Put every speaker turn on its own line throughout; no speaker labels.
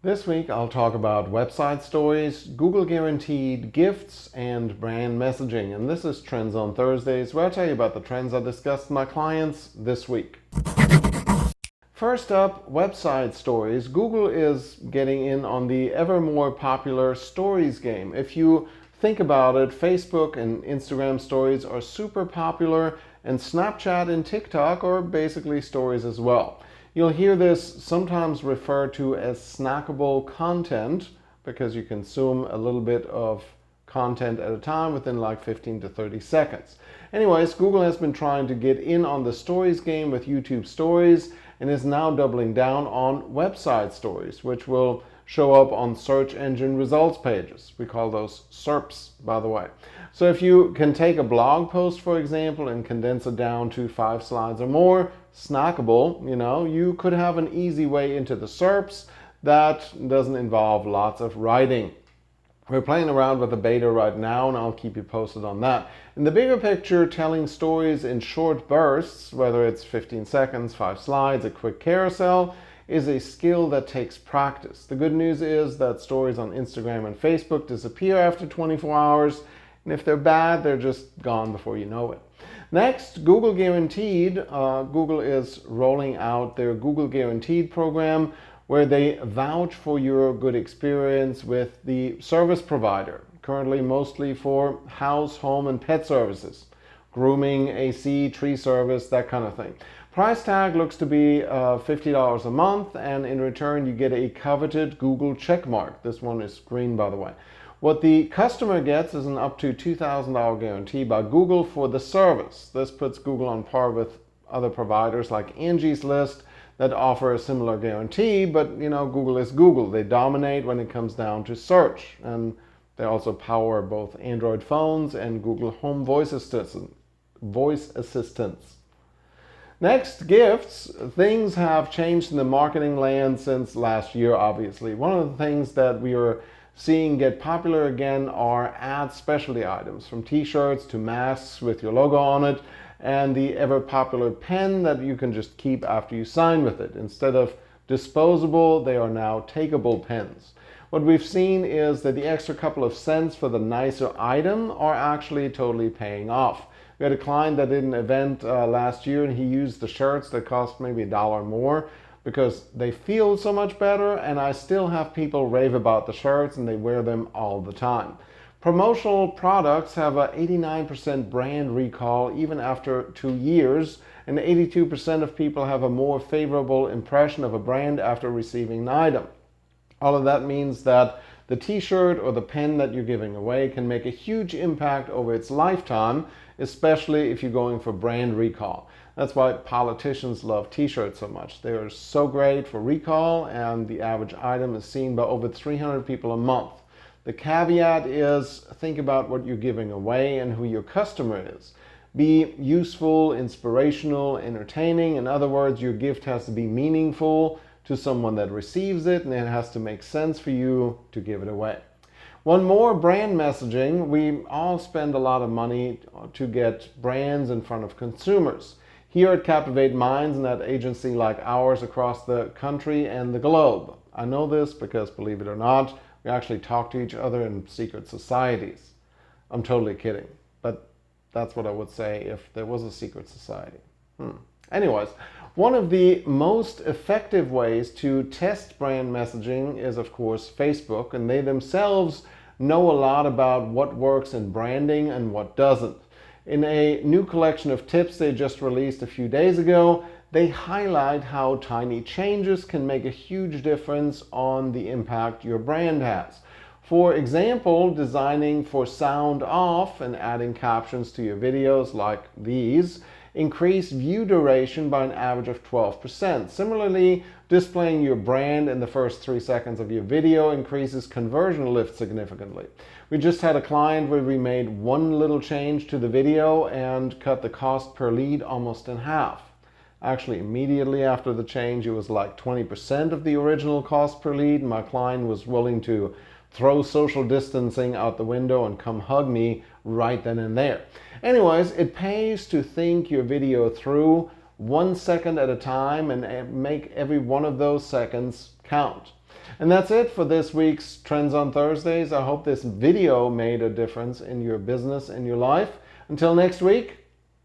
This week I'll talk about website stories, Google guaranteed gifts, and brand messaging. And this is Trends on Thursdays, where I tell you about the trends I discussed with my clients this week. First up, website stories. Google is getting in on the ever more popular stories game. If you think about it, Facebook and Instagram stories are super popular, and Snapchat and TikTok are basically stories as well. You'll hear this sometimes referred to as snackable content because you consume a little bit of content at a time within like 15 to 30 seconds. Anyways, Google has been trying to get in on the stories game with YouTube Stories and is now doubling down on website stories, which will show up on search engine results pages. We call those SERPs, by the way. So if you can take a blog post, for example, and condense it down to 5 slides or more, snackable, you could have an easy way into the SERPs that doesn't involve lots of writing. We're playing around with the beta right now, and I'll keep you posted on that. In the bigger picture, telling stories in short bursts, whether it's 15 seconds, 5 slides, a quick carousel, is a skill that takes practice. The good news is that stories on Instagram and Facebook disappear after 24 hours, and if they're bad, they're just gone before you know it. Next, Google Guaranteed. Google is rolling out their Google Guaranteed program where they vouch for your good experience with the service provider, currently mostly for house, home, and pet services, grooming, AC, tree service, that kind of thing. Price tag looks to be $50 a month, and in return you get a coveted Google checkmark. This one is green, by the way. What the customer gets is an up to $2,000 guarantee by Google for the service. This puts Google on par with other providers like Angie's List that offer a similar guarantee, but Google is Google. They dominate when it comes down to search, and they also power both Android phones and Google Home voice assistants. Next, gifts. Things have changed in the marketing land since last year, obviously. One of the things that we are seeing get popular again are ad specialty items, from t-shirts to masks with your logo on it, and the ever popular pen that you can just keep after you sign with it. Instead of disposable, they are now takeable pens. What we've seen is that the extra couple of cents for the nicer item are actually totally paying off. We had a client that did an event last year, and he used the shirts that cost maybe $1 more because they feel so much better, and I still have people rave about the shirts and they wear them all the time. Promotional products have an 89% brand recall even after 2 years, and 82% of people have a more favorable impression of a brand after receiving an item. All of that means that the t-shirt or the pen that you're giving away can make a huge impact over its lifetime, especially if you're going for brand recall. That's why politicians love t-shirts so much. They are so great for recall, and the average item is seen by over 300 people a month. The caveat is, think about what you're giving away and who your customer is. Be useful, inspirational, entertaining. In other words, your gift has to be meaningful to someone that receives it, and it has to make sense for you to give it away. One more, brand messaging. We all spend a lot of money to get brands in front of consumers. Here at Captivate Minds and at agency like ours across the country and the globe. I know this because, believe it or not, we actually talk to each other in secret societies. I'm totally kidding, but that's what I would say if there was a secret society. Anyways, one of the most effective ways to test brand messaging is, of course, Facebook, and they themselves know a lot about what works in branding and what doesn't. In a new collection of tips they just released a few days ago, they highlight how tiny changes can make a huge difference on the impact your brand has. For example, designing for sound off and adding captions to your videos like these increase view duration by an average of 12%. Similarly, displaying your brand in the first 3 seconds of your video increases conversion lift significantly. We just had a client where we made one little change to the video and cut the cost per lead almost in half. Actually, immediately after the change, it was like 20% of the original cost per lead. My client was willing to throw social distancing out the window and come hug me right then and there. Anyways, it pays to think your video through 1 second at a time and make every one of those seconds count. And that's it for this week's Trends on Thursdays. I hope this video made a difference in your business and your life. Until next week,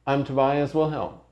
I'm Tobias Wilhelm.